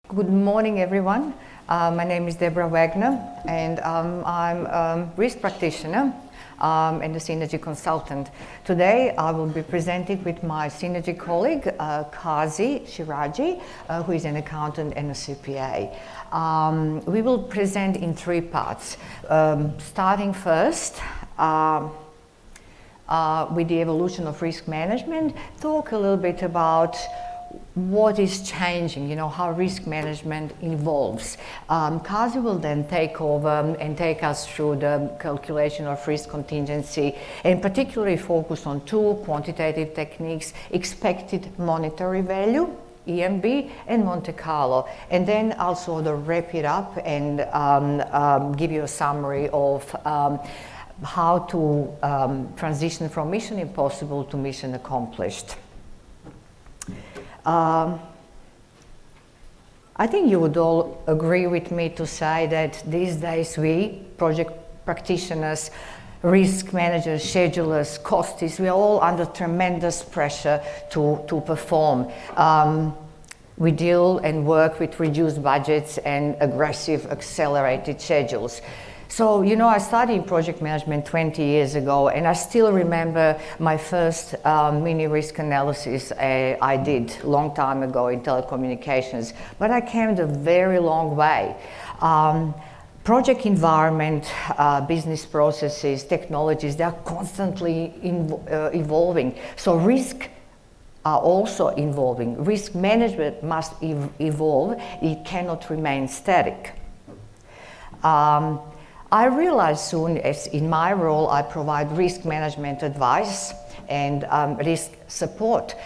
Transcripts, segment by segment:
Good morning, everyone. My name is Debra Wagner, and I'm a risk practitioner and a synergy consultant. Today, I will be presenting with my synergy colleague, Kazi, Shiraji, who is an accountant and a CPA. We will present in three parts. Starting first, with the evolution of risk management, talk a little bit about what is changing, how risk management evolves. Kazi will then take over and take us through the calculation of risk contingency, and particularly focus on two quantitative techniques: expected monetary value, EMV, and Monte Carlo. And then I'll sort of wrap it up and give you a summary of how to transition from mission impossible to mission accomplished. I think you would all agree with me to say that these days we, project practitioners, risk managers, schedulers, costies, we are all under tremendous pressure to perform. We deal and work with reduced budgets and aggressive, accelerated schedules. So, I studied project management 20 years ago, and I still remember my first mini risk analysis I did a long time ago in telecommunications, but I came a very long way. Project environment, business processes, technologies, they are constantly evolving. So risk are also evolving. Risk management must evolve. It cannot remain static. I realized soon, as in my role, I provide risk management advice and risk support.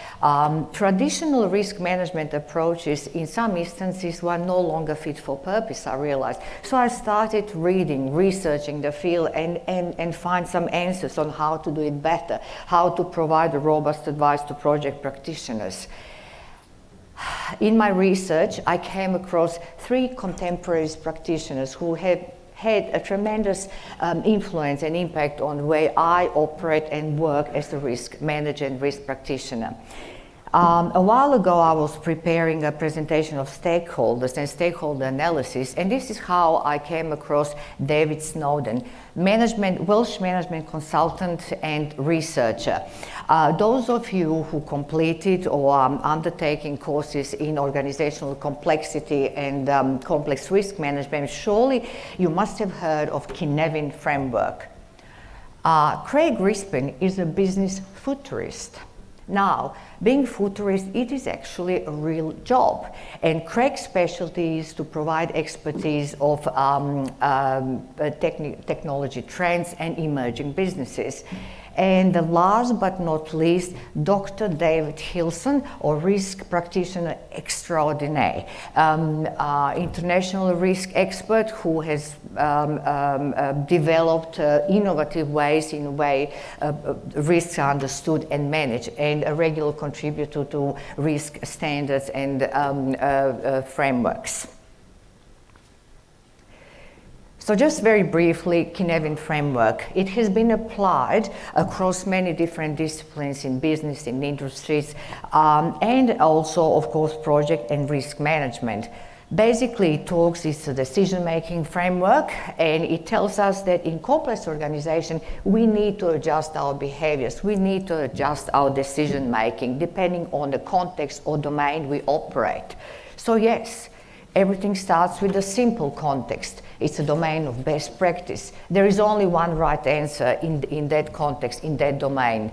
Traditional risk management approaches, in some instances, were no longer fit for purpose, I realized. So I started reading, researching the field, and find some answers on how to do it better, how to provide robust advice to project practitioners. In my research, I came across three contemporary practitioners who had a tremendous influence and impact on the way I operate and work as a risk manager and risk practitioner. A while ago, I was preparing a presentation of stakeholders and stakeholder analysis, and this is how I came across David Snowden, Welsh management consultant and researcher. Those of you who completed or are undertaking courses in organizational complexity and complex risk management, surely you must have heard of Kinevin framework. Craig Rispin is a business futurist. Now, being futurist, it is actually a real job, and Craig's specialty is to provide expertise of technology trends and emerging businesses. And the last but not least, Dr. David Hilson, or risk practitioner extraordinaire, international risk expert who has developed innovative ways in the way risks are understood and managed, and a regular contributor to risk standards and frameworks. So just very briefly, Kinevin framework. It has been applied across many different disciplines in business, in industries, and also, of course, project and risk management. Basically, it's a decision-making framework, and it tells us that in complex organization, we need to adjust our behaviors. We need to adjust our decision-making depending on the context or domain we operate. So yes, everything starts with a simple context. It's a domain of best practice. There is only one right answer in that context, in that domain.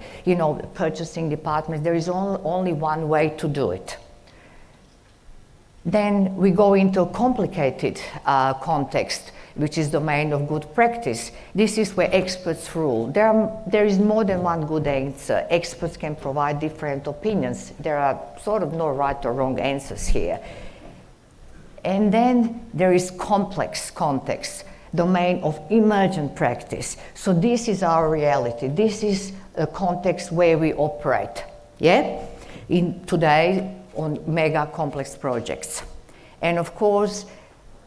Purchasing department, there is only one way to do it. Then we go into a complicated context, which is domain of good practice. This is where experts rule. There is more than one good answer. Experts can provide different opinions. There are sort of no right or wrong answers here. And then there is complex context, domain of emergent practice. So this is our reality. This is a context where we operate, today on mega complex projects. And of course,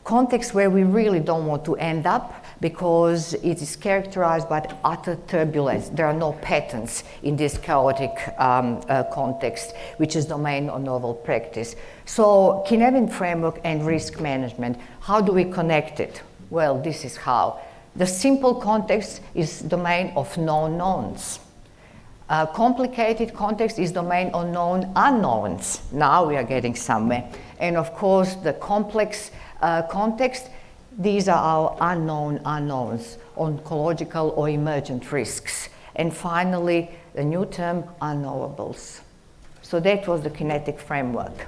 context where we really don't want to end up, because it is characterized by utter turbulence. There are no patterns in this chaotic context, which is domain of novel practice. So Kinevin framework and risk management, how do we connect it? Well, this is how. The simple context is domain of known knowns. Complicated context is domain of known unknowns. Now we are getting somewhere. And of course, the complex context, these are our unknown unknowns, oncological or emergent risks. And finally, the new term, unknowables. So that was the kinetic framework.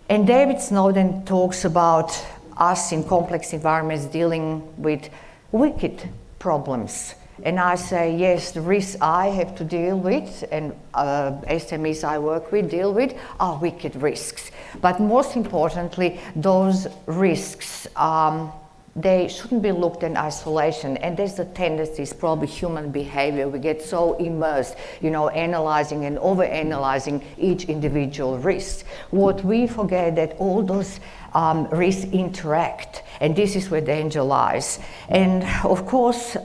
And David Snowden talks about us in complex environments dealing with wicked problems. And I say, yes, the risks I have to deal with and SMEs I work with deal with are wicked risks. But most importantly, those risks, they shouldn't be looked in isolation. And there's a tendency, it's probably human behavior. We get so immersed, analyzing and over-analyzing each individual risk. What we forget that all those risks interact, and this is where danger lies. And of course,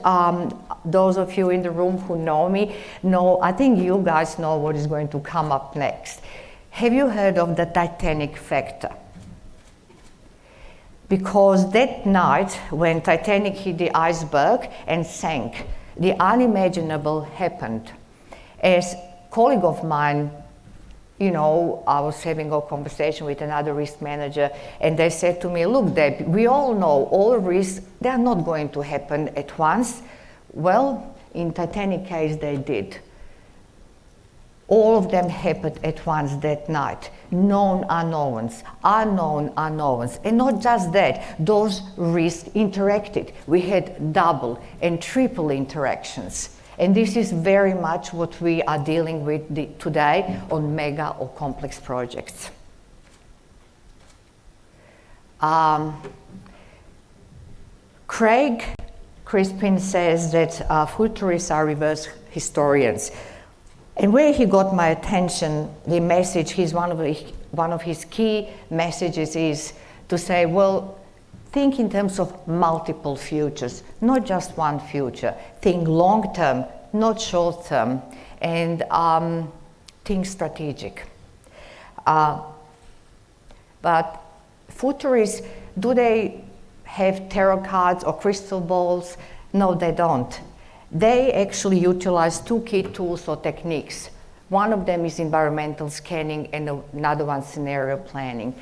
those of you in the room who know me know, I think you guys know what is going to come up next. Have you heard of the Titanic factor? Because that night when Titanic hit the iceberg and sank, the unimaginable happened. As a colleague of mine, I was having a conversation with another risk manager, and they said to me, look, Deb, we all know all risks, they're not going to happen at once. Well, in Titanic case, they did. All of them happened at once that night. Known unknowns, unknown unknowns. And not just that, those risks interacted. We had double and triple interactions. And this is very much what we are dealing with today on mega or complex projects. Craig Crispin says that futurists are reverse historians. And where he got my attention, the message, one of his key messages is to say, well, think in terms of multiple futures, not just one future. Think long term, not short term, and think strategic. But futurists, do they have tarot cards or crystal balls? No, they don't. They actually utilize two key tools or techniques. One of them is environmental scanning and another one scenario planning.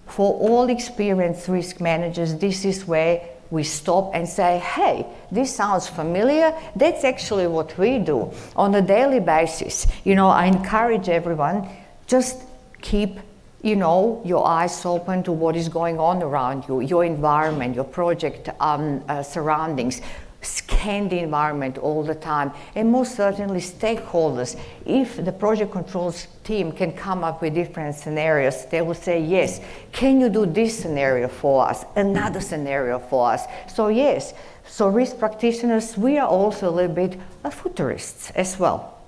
For all experienced risk managers, this is where we stop and say, hey, this sounds familiar. That's actually what we do on a daily basis. I encourage everyone, just keep your eyes open to what is going on around you, your environment, your project surroundings. Scan the environment all the time, and most certainly stakeholders. If the project controls team can come up with different scenarios, they will say, yes, can you do this scenario for us, another scenario for us? So yes, so risk practitioners, we are also a little bit futurists as well.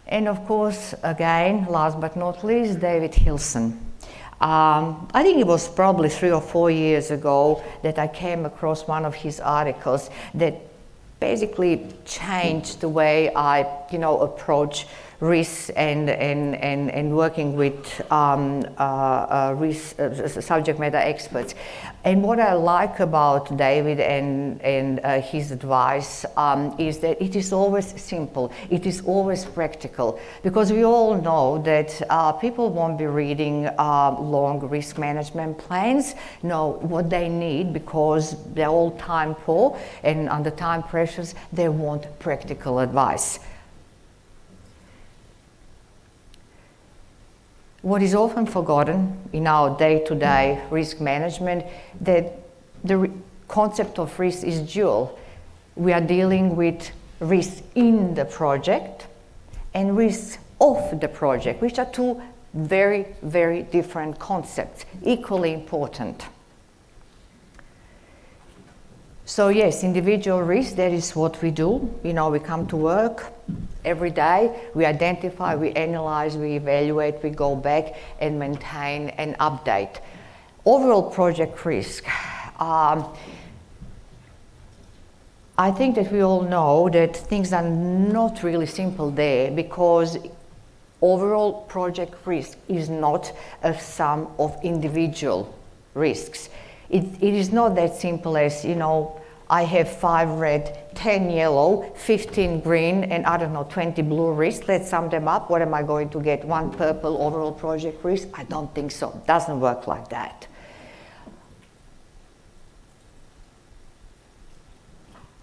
And of course, again, last but not least, David Hilson. I think it was probably 3 or 4 years ago that I came across one of his articles that basically changed the way I, approach risks and working with subject matter experts. And what I like about David and his advice is that it is always simple, it is always practical, because we all know that people won't be reading long risk management plans. No, what they need, because they're all time poor and under time pressures, they want practical advice. What is often forgotten in our day-to-day risk management, that the concept of risk is dual. We are dealing with risks in the project and risks of the project, which are two very, very different concepts, equally important. So yes, individual risk, that is what we do. We come to work every day, we identify, we analyze, we evaluate, we go back and maintain and update. Overall project risk, I think that we all know that things are not really simple there, because overall project risk is not a sum of individual risks. It is not that simple as, you know, I have 5 red, 10 yellow, 15 green, and I don't know, 20 blue risks. Let's sum them up. What am I going to get? 1 purple overall project risk? I don't think so. It doesn't work like that.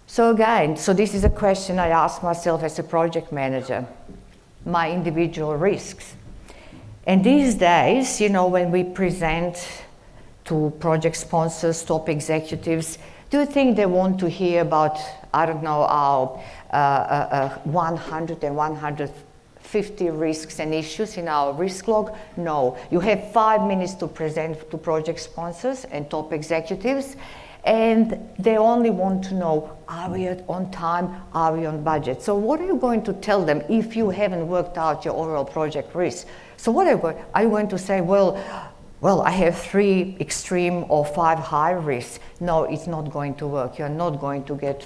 So again, this is a question I ask myself as a project manager, my individual risks. And these days, you know, when we present to project sponsors, top executives, do you think they want to hear about, I don't know, our 100 and 150 risks and issues in our risk log? No. You have 5 minutes to present to project sponsors and top executives, and they only want to know, are we on time, are we on budget? So what are you going to tell them if you haven't worked out your overall project risk? So what are you going to say, well, I have 3 extreme or 5 high risks? No, it's not going to work. You're not going to get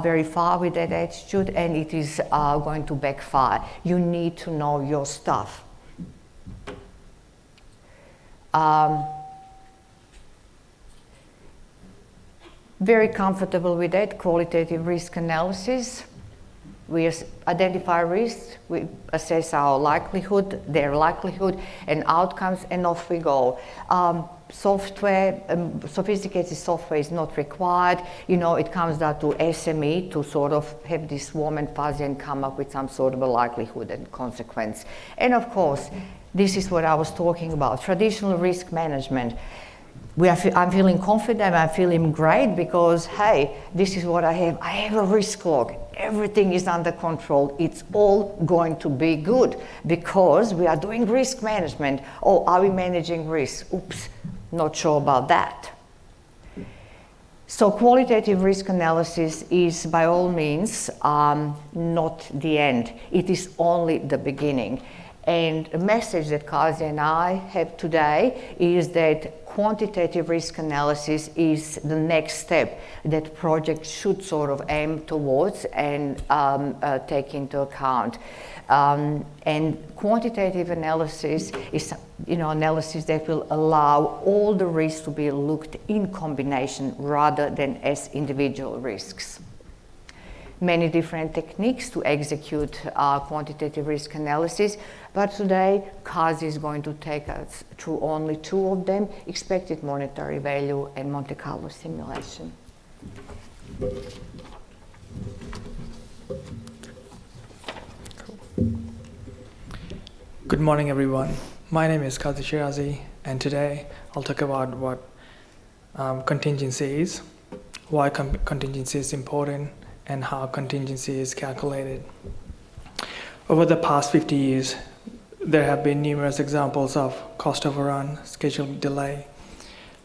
very far with that attitude, and it is going to backfire. You need to know your stuff. Very comfortable with that, qualitative risk analysis. We identify risks, we assess our likelihood, their likelihood and outcomes, and off we go. Sophisticated software is not required. You know, it comes down to SME to sort of have this warm and fuzzy and come up with some sort of a likelihood and consequence. And of course, this is what I was talking about, traditional risk management. I'm feeling confident, I'm feeling great because, hey, this is what I have. I have a risk log. Everything is under control. It's all going to be good because we are doing risk management. Oh, are we managing risk? Oops, not sure about that. So qualitative risk analysis is by all means not the end. It is only the beginning. And a message that Kazi and I have today is that quantitative risk analysis is the next step that projects should sort of aim towards and take into account. And quantitative analysis is, you know, analysis that will allow all the risks to be looked in combination rather than as individual risks. Many different techniques to execute quantitative risk analysis, but today Kazi is going to take us through only 2 of them, expected monetary value and Monte Carlo simulation. Good morning, everyone. My name is Kazi Shiraji, and today I'll talk about what contingency is, why contingency is important, and how contingency is calculated. Over the past 50 years, there have been numerous examples of cost overrun, schedule delay,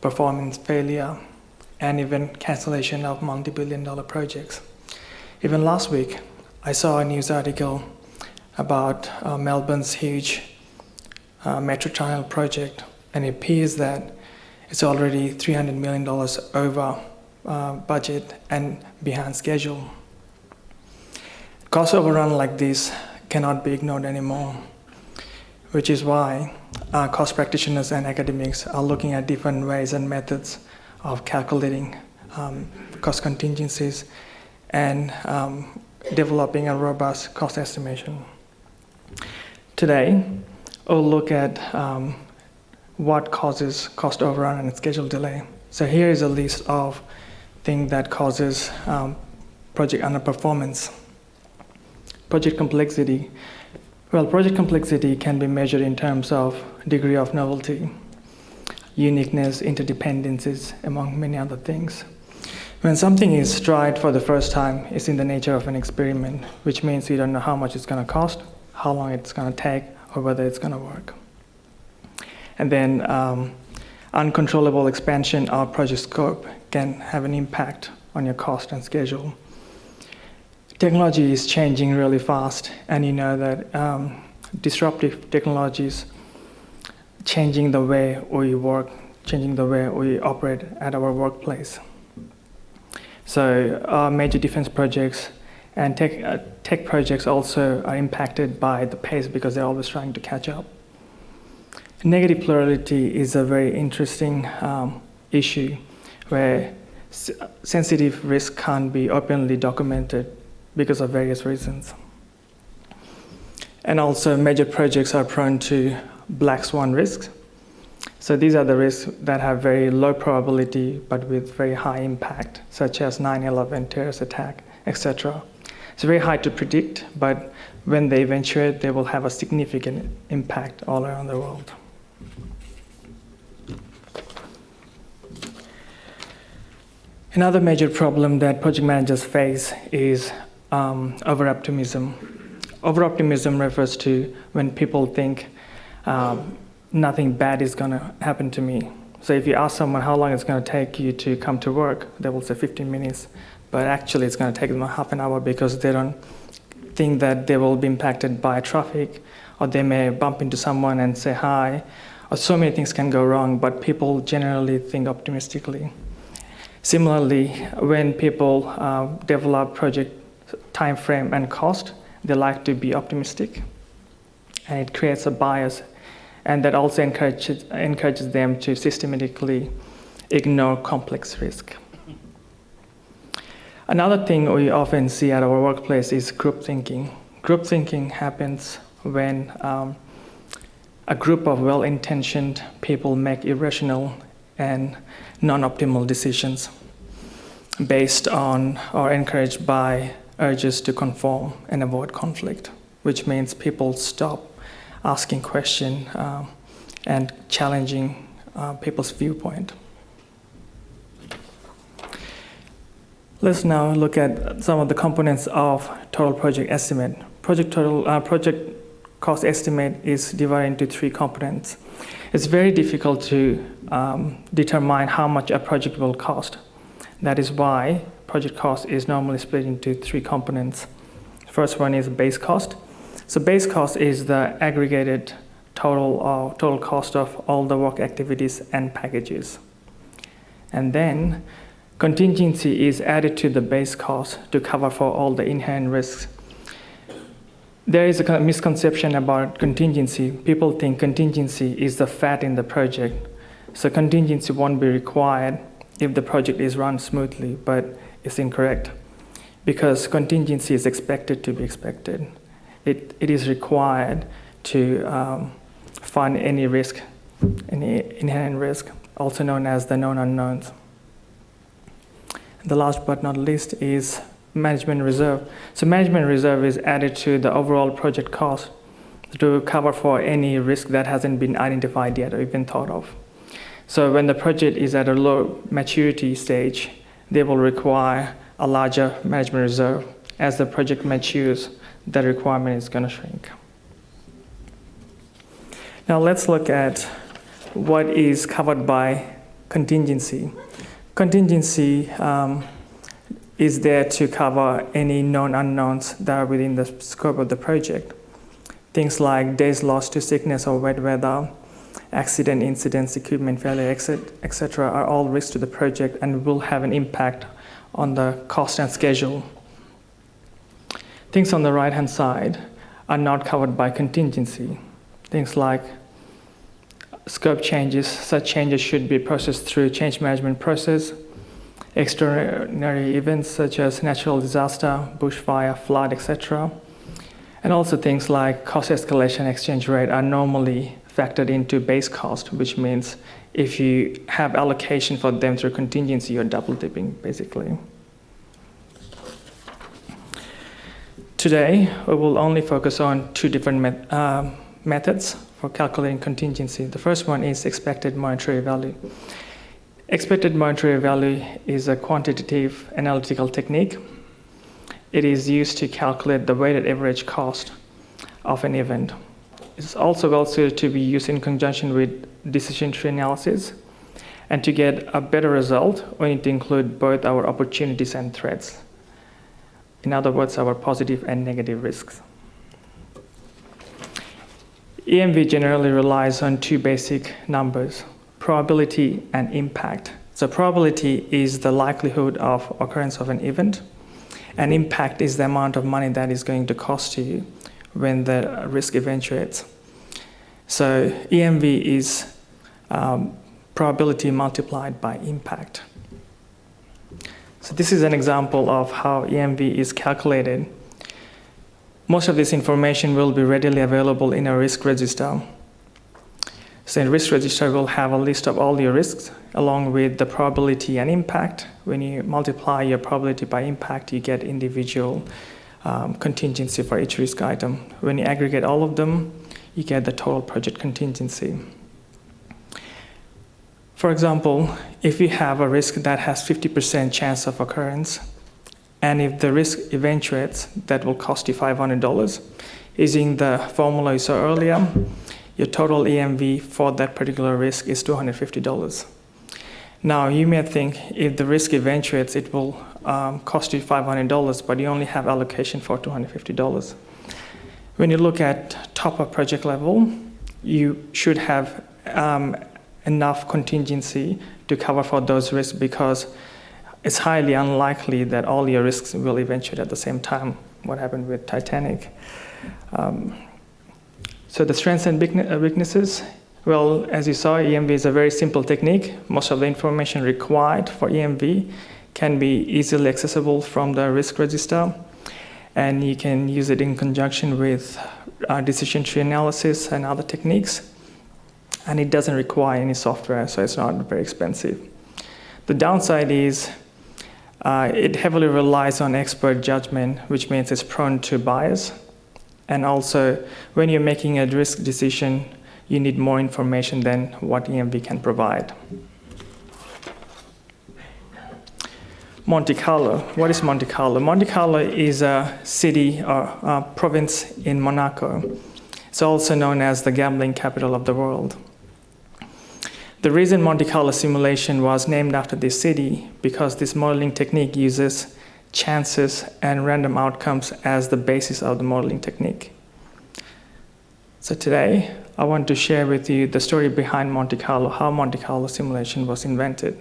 performance failure, and even cancellation of multi-billion-dollar projects. Even last week, I saw a news article about Melbourne's huge metro tunnel project, and it appears that it's already $300 million over budget and behind schedule. Cost overrun like this cannot be ignored anymore, which is why cost practitioners and academics are looking at different ways and methods of calculating cost contingencies and developing a robust cost estimation. Today, we'll look at what causes cost overrun and schedule delay. So here is a list of things that causes project underperformance. Project complexity. Well, project complexity can be measured in terms of degree of novelty, uniqueness, interdependencies, among many other things. When something is tried for the first time, it's in the nature of an experiment, which means you don't know how much it's going to cost, how long it's going to take, or whether it's going to work. And then uncontrollable expansion of project scope can have an impact on your cost and schedule. Technology is changing really fast, and you know that disruptive technologies changing the way we work, changing the way we operate at our workplace. So major defense projects and tech projects also are impacted by the pace because they're always trying to catch up. Negative plurality is a very interesting issue where sensitive risk can't be openly documented because of various reasons. And also major projects are prone to black swan risks. So these are the risks that have very low probability but with very high impact, such as 9/11 terrorist attack, etc. It's very hard to predict, but when they eventuate, they will have a significant impact all around the world. Another major problem that project managers face is over-optimism. Over-optimism refers to when people think nothing bad is going to happen to me. So if you ask someone how long it's going to take you to come to work, they will say 15 minutes. But actually it's going to take them half an hour because they don't think that they will be impacted by traffic, or they may bump into someone and say hi, or so many things can go wrong, but people generally think optimistically. Similarly, when people develop project time frame and cost, they like to be optimistic, and it creates a bias, and that also encourages them to systematically ignore complex risk. Another thing we often see at our workplace is group thinking. Group thinking happens when a group of well-intentioned people make irrational and non-optimal decisions based on or encouraged by urges to conform and avoid conflict, which means people stop asking questions and challenging people's viewpoint. Let's now look at some of the components of total project estimate. Project cost estimate is divided into 3 components. It's very difficult to determine how much a project will cost. That is why project cost is normally split into 3 components. First one is base cost. So base cost is the aggregated total cost of all the work activities and packages. And then contingency is added to the base cost to cover for all the inherent risks. There is a misconception about contingency. People think contingency is the fat in the project. So contingency won't be required if the project is run smoothly, but it's incorrect because contingency is expected to be expected. It is required to fund any risk, any inherent risk, also known as the known unknowns. The last but not least is management reserve. So management reserve is added to the overall project cost to cover for any risk that hasn't been identified yet or even thought of. So when the project is at a low maturity stage, they will require a larger management reserve. As the project matures, the requirement is going to shrink. Now let's look at what is covered by contingency. Contingency is there to cover any known unknowns that are within the scope of the project. Things like days lost to sickness or wet weather, accident, incidents, equipment failure, etc. are all risks to the project and will have an impact on the cost and schedule. Things on the right-hand side are not covered by contingency. Things like scope changes. Such changes should be processed through change management process. Extraordinary events such as natural disaster, bushfire, flood, etc. And also things like cost escalation, exchange rate are normally factored into base cost, which means if you have allocation for them through contingency, you're double dipping, basically. Today, we will only focus on 2 different methods for calculating contingency. The first one is expected monetary value. Expected monetary value is a quantitative analytical technique. It is used to calculate the weighted average cost of an event. It's also well suited to be used in conjunction with decision tree analysis. And to get a better result, we need to include both our opportunities and threats. In other words, our positive and negative risks. EMV generally relies on 2 basic numbers, probability and impact. So probability is the likelihood of occurrence of an event, and impact is the amount of money that is going to cost you when the risk eventuates. So EMV is probability multiplied by impact. So this is an example of how EMV is calculated. Most of this information will be readily available in a risk register. So a risk register will have a list of all your risks along with the probability and impact. When you multiply your probability by impact, you get individual contingency for each risk item. When you aggregate all of them, you get the total project contingency. For example, if you have a risk that has 50% chance of occurrence, and if the risk eventuates, that will cost you $500. Using the formula you saw earlier, your total EMV for that particular risk is $250. Now, you may think if the risk eventuates, it will cost you $500, but you only have allocation for $250. When you look at top of project level, you should have enough contingency to cover for those risks, because it's highly unlikely that all your risks will eventuate at the same time. What happened with Titanic? So the strengths and weaknesses, well, as you saw, EMV is a very simple technique. Most of the information required for EMV can be easily accessible from the risk register, and you can use it in conjunction with decision tree analysis and other techniques. And it doesn't require any software, so it's not very expensive. The downside is it heavily relies on expert judgment, which means it's prone to bias. And also, when you're making a risk decision, you need more information than what EMV can provide. Monte Carlo. What is Monte Carlo? Monte Carlo is a city or a province in Monaco. It's also known as the gambling capital of the world. The reason Monte Carlo simulation was named after this city, because this modeling technique uses chances and random outcomes as the basis of the modeling technique. So today, I want to share with you the story behind Monte Carlo, how Monte Carlo simulation was invented.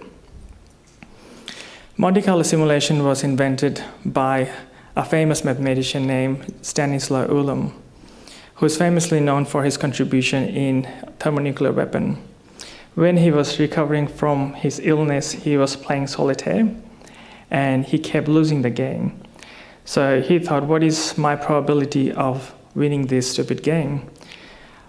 Monte Carlo simulation was invented by a famous mathematician named Stanislaw Ulam, who is famously known for his contribution in thermonuclear weapon. When he was recovering from his illness, he was playing solitaire, and he kept losing the game. So he thought, what is my probability of winning this stupid game?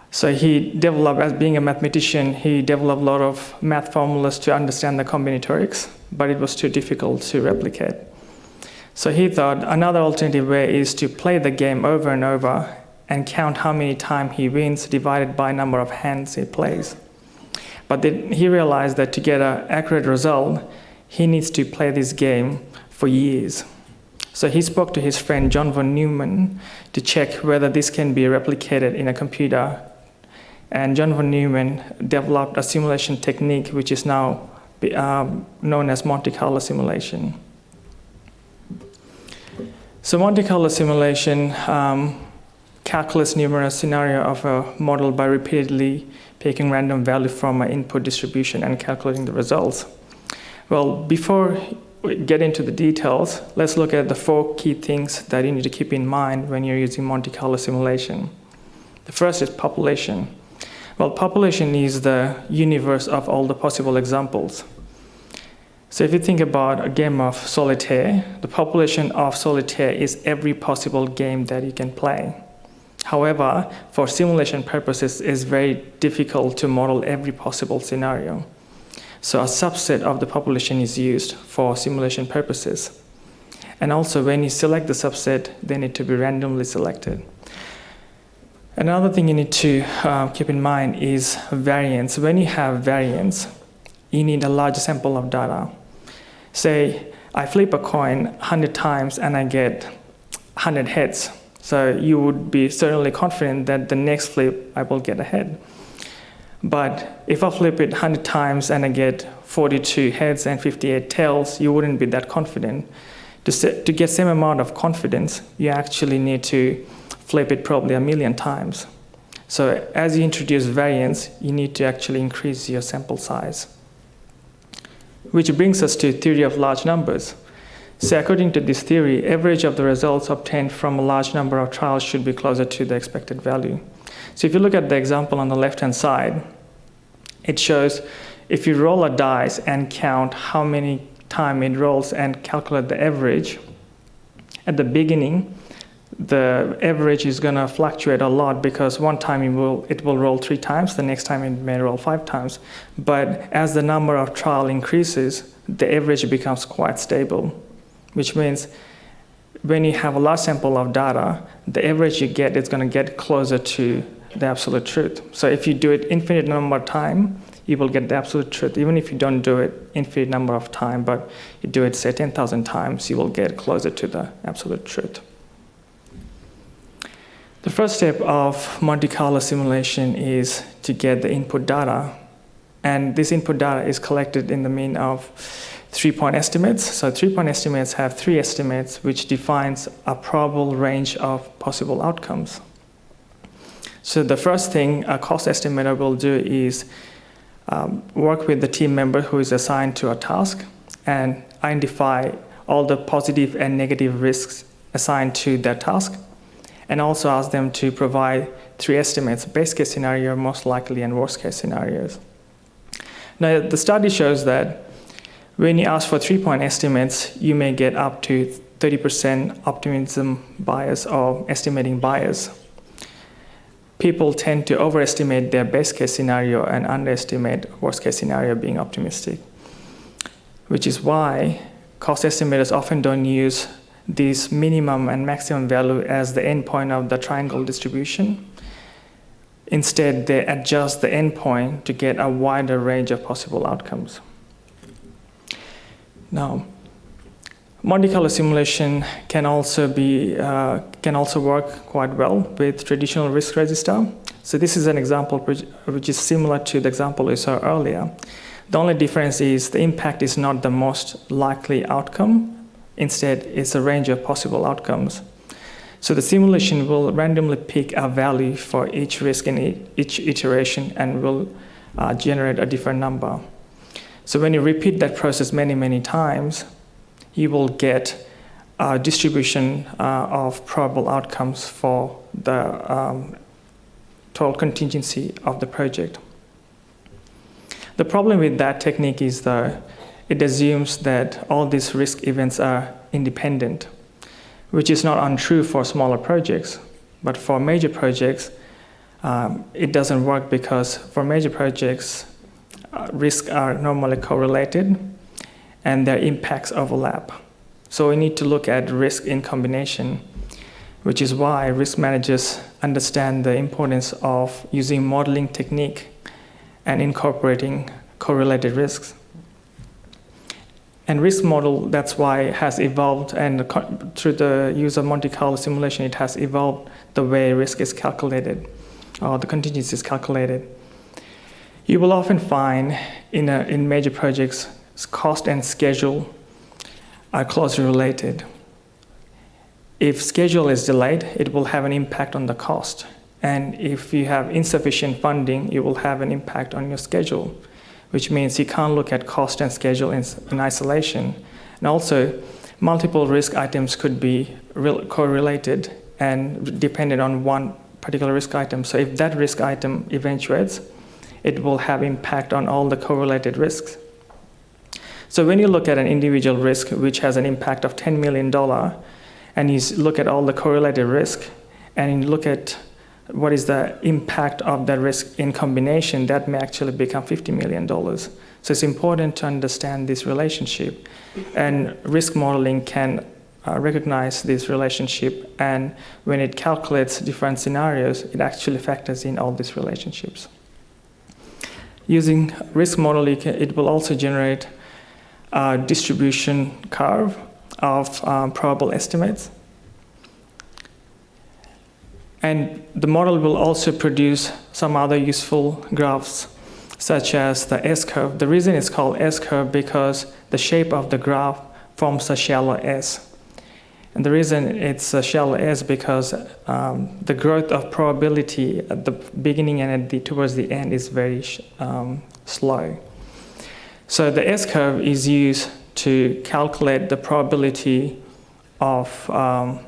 So he developed, as being a mathematician, he developed a lot of math formulas to understand the combinatorics, but it was too difficult to replicate. So he thought another alternative way is to play the game over and over and count how many times he wins divided by number of hands he plays. But then he realized that to get an accurate result, he needs to play this game for years. So he spoke to his friend John von Neumann to check whether this can be replicated in a computer. And John von Neumann developed a simulation technique which is now known as Monte Carlo simulation. So Monte Carlo simulation calculates numerous scenarios of a model by repeatedly taking random value from an input distribution and calculating the results. Well, before we get into the details, let's look at the 4 key things that you need to keep in mind when you're using Monte Carlo simulation. The first is population. Well, population is the universe of all the possible examples. So if you think about a game of solitaire, the population of solitaire is every possible game that you can play. However, for simulation purposes, it's very difficult to model every possible scenario. So a subset of the population is used for simulation purposes. And also, when you select the subset, they need to be randomly selected. Another thing you need to keep in mind is variance. When you have variance, you need a large sample of data. Say, I flip a coin 100 times and I get 100 heads. So you would be certainly confident that the next flip I will get a head. But if I flip it 100 times and I get 42 heads and 58 tails, you wouldn't be that confident. To get same amount of confidence, you actually need to flip it probably 1,000,000 times. So as you introduce variance, you need to actually increase your sample size. Which brings us to theory of large numbers. So according to this theory, average of the results obtained from a large number of trials should be closer to the expected value. So if you look at the example on the left-hand side, it shows if you roll a dice and count how many times it rolls and calculate the average, at the beginning, the average is going to fluctuate a lot because one time it will roll 3 times, the next time it may roll 5 times. But as the number of trials increases, the average becomes quite stable, which means when you have a large sample of data, the average you get is going to get closer to the absolute truth. So if you do it infinite number of times, you will get the absolute truth. Even if you don't do it infinite number of times, but you do it, say, 10,000 times, you will get closer to the absolute truth. The first step of Monte Carlo simulation is to get the input data. And this input data is collected in the mean of 3-point estimates. So 3-point estimates have 3 estimates, which defines a probable range of possible outcomes. So the first thing a cost estimator will do is work with the team member who is assigned to a task and identify all the positive and negative risks assigned to that task, and also ask them to provide 3 estimates: best case scenario, most likely, and worst case scenarios. Now, the study shows that when you ask for 3-point estimates, you may get up to 30% optimism bias or estimating bias. People tend to overestimate their best case scenario and underestimate worst case scenario being optimistic, which is why cost estimators often don't use this minimum and maximum value as the endpoint of the triangle distribution. Instead, they adjust the endpoint to get a wider range of possible outcomes. Now, Monte Carlo simulation can also work quite well with traditional risk register. So this is an example which is similar to the example we saw earlier. The only difference is the impact is not the most likely outcome. Instead, it's a range of possible outcomes. So the simulation will randomly pick a value for each risk in each iteration and will generate a different number. So when you repeat that process many, many times, you will get a distribution of probable outcomes for the total contingency of the project. The problem with that technique is that it assumes that all these risk events are independent, which is not untrue for smaller projects. But for major projects, it doesn't work because for major projects, risks are normally correlated and their impacts overlap. So we need to look at risk in combination, which is why risk managers understand the importance of using modeling technique and incorporating correlated risks. And risk model, that's why it has evolved, and through the use of Monte Carlo simulation, it has evolved the way risk is calculated, or the contingency is calculated. You will often find in major projects, cost and schedule are closely related. If schedule is delayed, it will have an impact on the cost. And if you have insufficient funding, it will have an impact on your schedule, which means you can't look at cost and schedule in isolation. And also, multiple risk items could be correlated and dependent on one particular risk item. So if that risk item eventuates, it will have impact on all the correlated risks. So when you look at an individual risk which has an impact of $10 million, and you look at all the correlated risk, and you look at what is the impact of that risk in combination, that may actually become $50 million. So it's important to understand this relationship. And risk modeling can recognize this relationship, and when it calculates different scenarios, it actually factors in all these relationships. Using risk modeling, it will also generate a distribution curve of probable estimates. And the model will also produce some other useful graphs, such as the S-curve. The reason it's called S-curve because the shape of the graph forms a shallow S. And the reason it's shallow is because the growth of probability at the beginning and towards the end is very slow. So the S-curve is used to calculate the probability of, the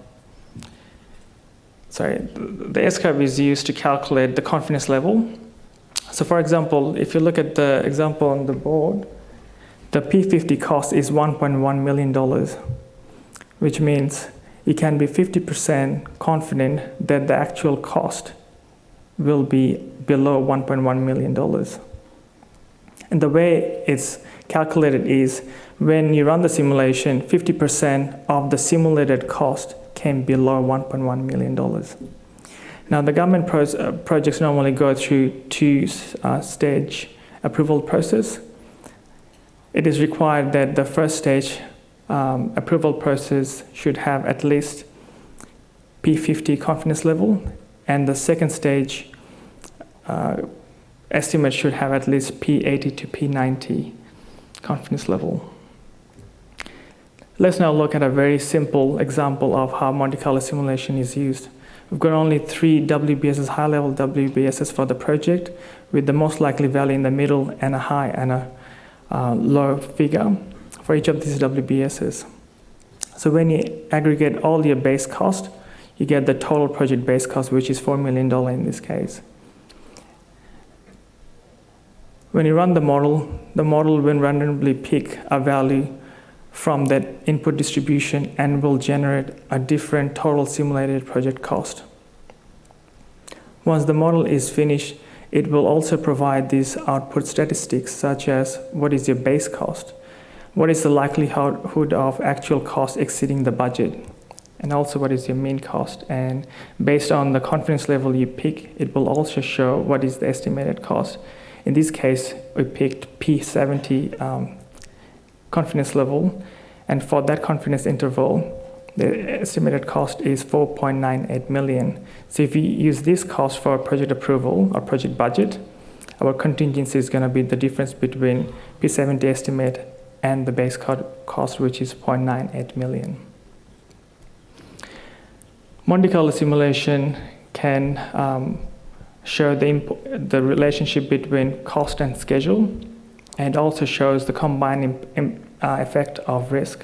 S-curve is used to calculate the confidence level. So for example, if you look at the example on the board, the P50 cost is $1.1 million, which means you can be 50% confident that the actual cost will be below $1.1 million. And the way it's calculated is when you run the simulation, 50% of the simulated cost came below $1.1 million. Now, the government projects normally go through two-stage approval process. It is required that the first stage approval process should have at least P50 confidence level, and the second stage estimate should have at least P80 to P90 confidence level. Let's now look at a very simple example of how Monte Carlo simulation is used. We've got only 3 WBSs, high-level WBSs for the project, with the most likely value in the middle and a high and a low figure for each of these WBSs. So when you aggregate all your base cost, you get the total project base cost, which is $4 million in this case. When you run the model will randomly pick a value from that input distribution and will generate a different total simulated project cost. Once the model is finished, it will also provide these output statistics, such as what is your base cost, what is the likelihood of actual cost exceeding the budget, and also what is your mean cost. And based on the confidence level you pick, it will also show what is the estimated cost. In this case, we picked P70 confidence level, and for that confidence interval, the estimated cost is $4.98 million. So if we use this cost for project approval or project budget, our contingency is going to be the difference between P70 estimate and the base cost, which is $0.98 million. Monte Carlo simulation can show the relationship between cost and schedule, and also shows the combined effect of risk.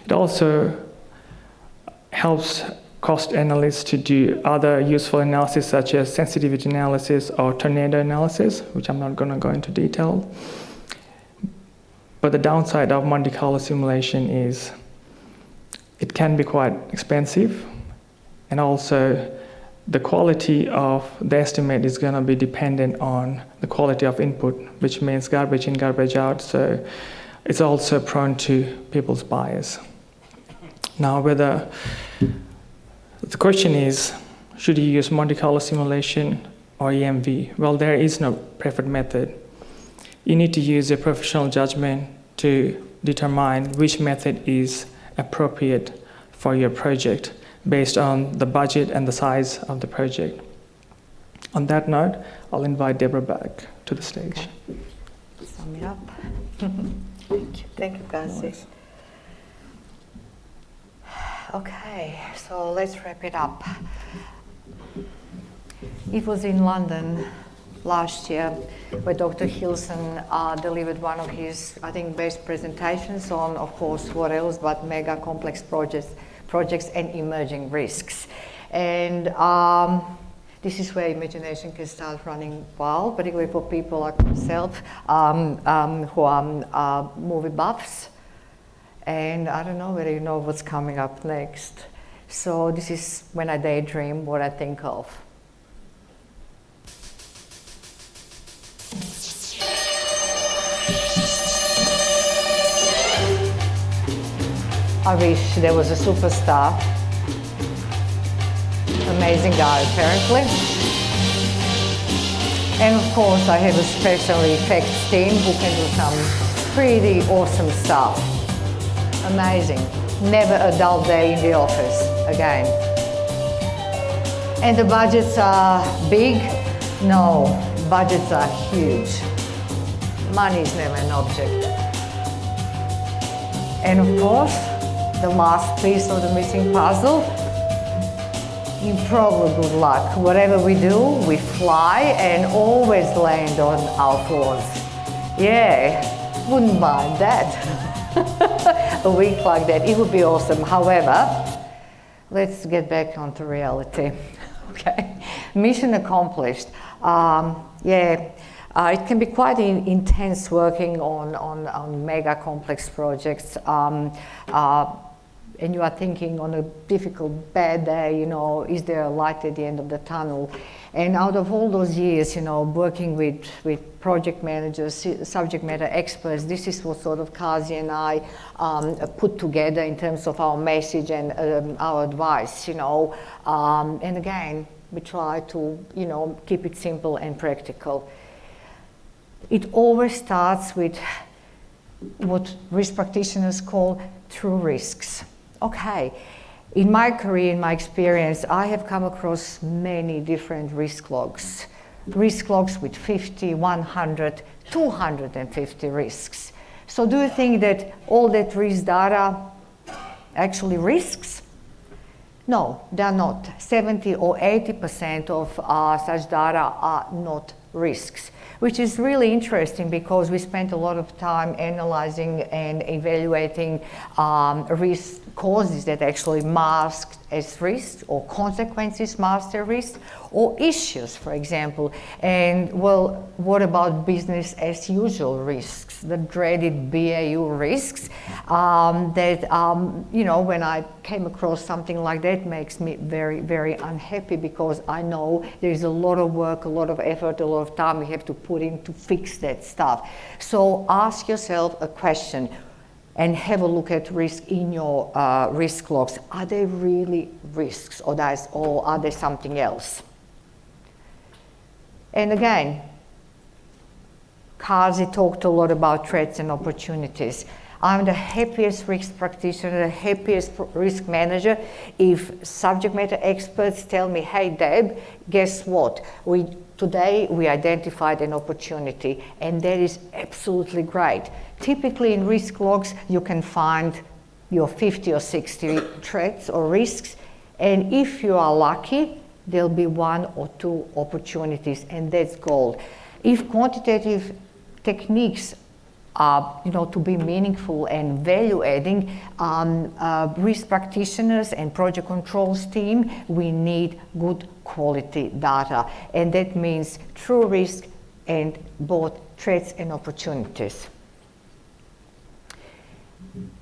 It also helps cost analysts to do other useful analysis, such as sensitivity analysis or tornado analysis, which I'm not going to go into detail. But the downside of Monte Carlo simulation is it can be quite expensive, and also the quality of the estimate is going to be dependent on the quality of input, which means garbage in, garbage out. So it's also prone to people's bias. Now, the question is, should you use Monte Carlo simulation or EMV? Well, there is no preferred method. You need to use your professional judgment to determine which method is appropriate for your project based on the budget and the size of the project. On that note, I'll invite Debra back to the stage. Okay. Sum it up. Thank you, Kazi. Nice. Okay, so let's wrap it up. It was in London last year where Dr. Hilson delivered one of his, I think, best presentations on, of course, what else but mega complex projects and emerging risks. And this is where imagination can start running wild, particularly for people like myself who are movie buffs. And I don't know whether you know what's coming up next. So this is when I daydream what I think of. I wish there was a superstar. Amazing guy, apparently. And of course, I have a special effects team who can do some pretty awesome stuff. Amazing. Never a dull day in the office again. And the budgets are big? No, budgets are huge. Money is never an object. And of course, the last piece of the missing puzzle. Improbable good luck. Whatever we do, we fly and always land on our floors. Yeah, wouldn't mind that. A week like that, it would be awesome. However, let's get back onto reality. Okay, mission accomplished. It can be quite intense working on mega complex projects. And you are thinking on a difficult, bad day, you know, is there a light at the end of the tunnel? And out of all those years, you know, working with project managers, subject matter experts, this is what sort of Kazi and I put together in terms of our message and our advice, you know. And again, we try to, you know, keep it simple and practical. It always starts with what risk practitioners call true risks. Okay, in my career, in my experience, I have come across many different risk logs with 50, 100, 250 risks. So do you think that all that risk data actually risks? No, they're not. 70 or 80% of such data are not risks, which is really interesting because we spent a lot of time analyzing and evaluating risk causes that actually masked as risks or consequences masked as risks or issues, for example. And well, what about business as usual risks, the dreaded BAU risks that, you know, when I came across something like that makes me very, very unhappy because I know there's a lot of work, a lot of effort, a lot of time we have to put in to fix that stuff. So ask yourself a question and have a look at risk in your risk logs. Are they really risks or are they something else? And again, Kazi talked a lot about threats and opportunities. I'm the happiest risk practitioner, the happiest risk manager if subject matter experts tell me, hey Deb, guess what? Today we identified an opportunity, and that is absolutely great. Typically in risk logs you can find your 50 or 60 threats or risks, and if you are lucky there'll be 1 or 2 opportunities, and that's gold. If quantitative techniques are, you know, to be meaningful and value adding, risk practitioners and project controls team, we need good quality data, and that means true risk and both threats and opportunities.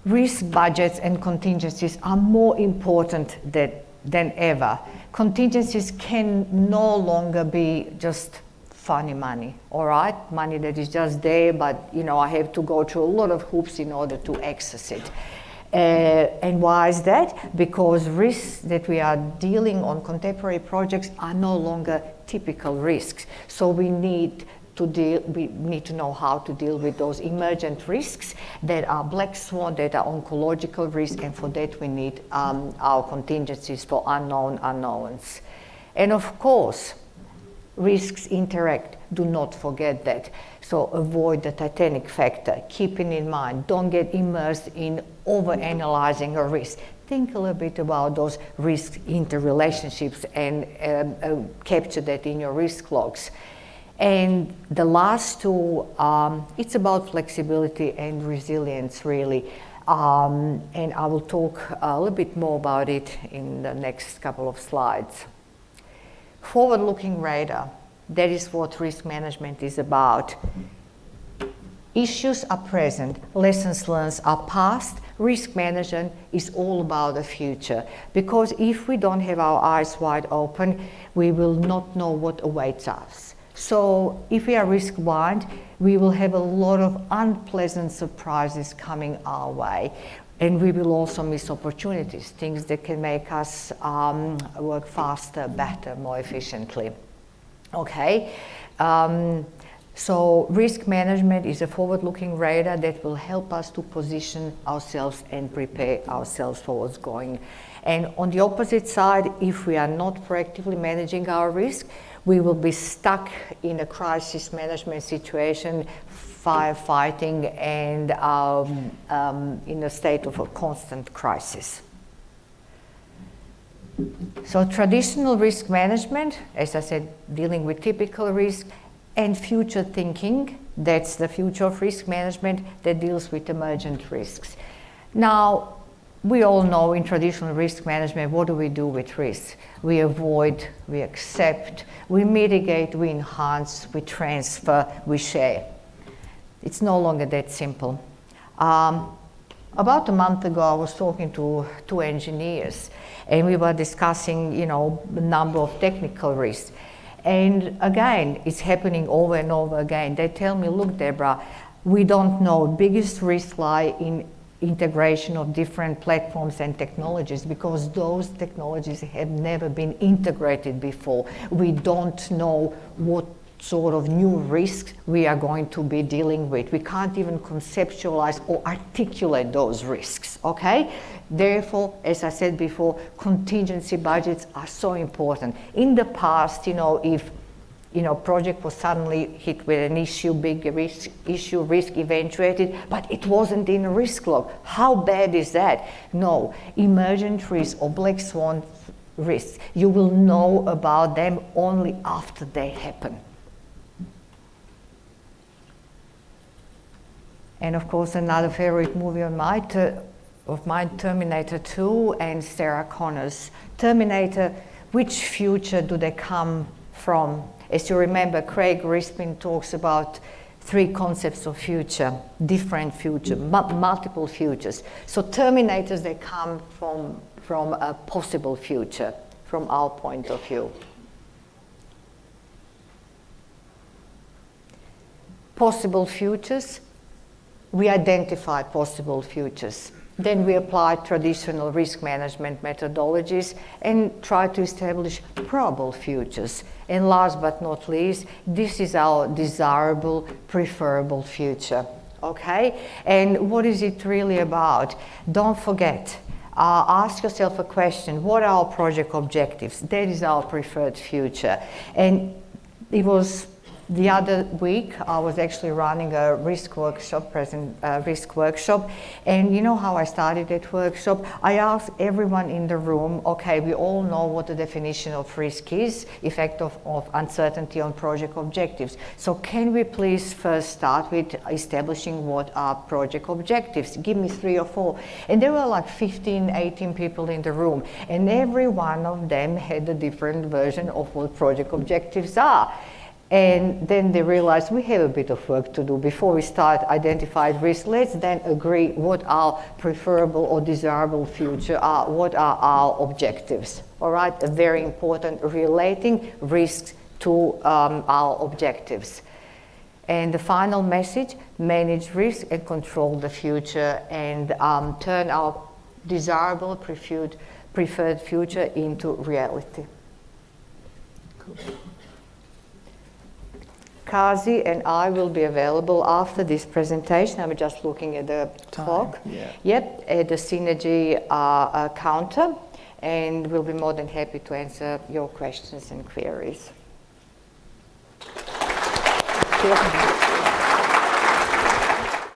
Risk budgets and contingencies are more important than ever. Contingencies can no longer be just funny money, all right? Money that is just there, but you know, I have to go through a lot of hoops in order to access it. And why is that? Because risks that we are dealing on contemporary projects are no longer typical risks. So we need to know how to deal with those emergent risks that are black swan, that are oncological risks, and for that we need our contingencies for unknown unknowns. And of course, risks interact. Do not forget that. So avoid the Titanic factor. Keeping in mind, don't get immersed in overanalyzing a risk. Think a little bit about those risk interrelationships and capture that in your risk logs. And the last two, it's about flexibility and resilience, really. And I will talk a little bit more about it in the next couple of slides. Forward-looking radar, that is what risk management is about. Issues are present, lessons learned are past. Risk management is all about the future, because if we don't have our eyes wide open, we will not know what awaits us. So if we are risk blind, we will have a lot of unpleasant surprises coming our way. And we will also miss opportunities, things that can make us work faster, better, more efficiently. Okay, so risk management is a forward-looking radar that will help us to position ourselves and prepare ourselves for what's going. And on the opposite side, if we are not proactively managing our risk, we will be stuck in a crisis management situation firefighting, and in a state of a constant crisis. So traditional risk management, as I said, dealing with typical risk, and future thinking, that's the future of risk management that deals with emergent risks. Now, we all know in traditional risk management, what do we do with risks? We avoid, we accept, we mitigate, we enhance, we transfer, we share. It's no longer that simple. About a month ago, I was talking to two engineers, and we were discussing, you know, the number of technical risks. And again, it's happening over and over again. They tell me, look, Debra, we don't know. Biggest risks lie in integration of different platforms and technologies, because those technologies have never been integrated before. We don't know what sort of new risks we are going to be dealing with. We can't even conceptualize or articulate those risks, okay? Therefore, as I said before, contingency budgets are so important. In the past, you know, if project was suddenly hit with an issue, big risk eventuated, but it wasn't in a risk log. How bad is that? No, emergent risks or black swan risks, you will know about them only after they happen. And of course, another favorite movie of mine, Terminator 2 and Sarah Connor's. Terminator, which future do they come from? As you remember, Craig Rispin talks about three concepts of future, different future, multiple futures. So Terminators, they come from a possible future, from our point of view. Possible futures. We identify possible futures. Then we apply traditional risk management methodologies and try to establish probable futures. And last but not least, this is our desirable, preferable future. Okay? And what is it really about? Don't forget, ask yourself a question. What are our project objectives? That is our preferred future. And it was the other week, I was actually running a risk workshop, and you know how I started that workshop? I asked everyone in the room, okay, we all know what the definition of risk is, effect of uncertainty on project objectives. So can we please first start with establishing what are project objectives? Give me 3 or 4. And there were like 15, 18 people in the room, and every one of them had a different version of what project objectives are. And then they realized we have a bit of work to do before we start identifying risks. Let's then agree what our preferable or desirable future are, what are our objectives. All right, very important, relating risks to our objectives. And the final message, manage risk and control the future, and turn our desirable, preferred future into reality. Cool. Kazi and I will be available after this presentation. I'm just looking at the clock. Yeah. Yep, at the Synergy counter, and we'll be more than happy to answer your questions and queries. Thank you.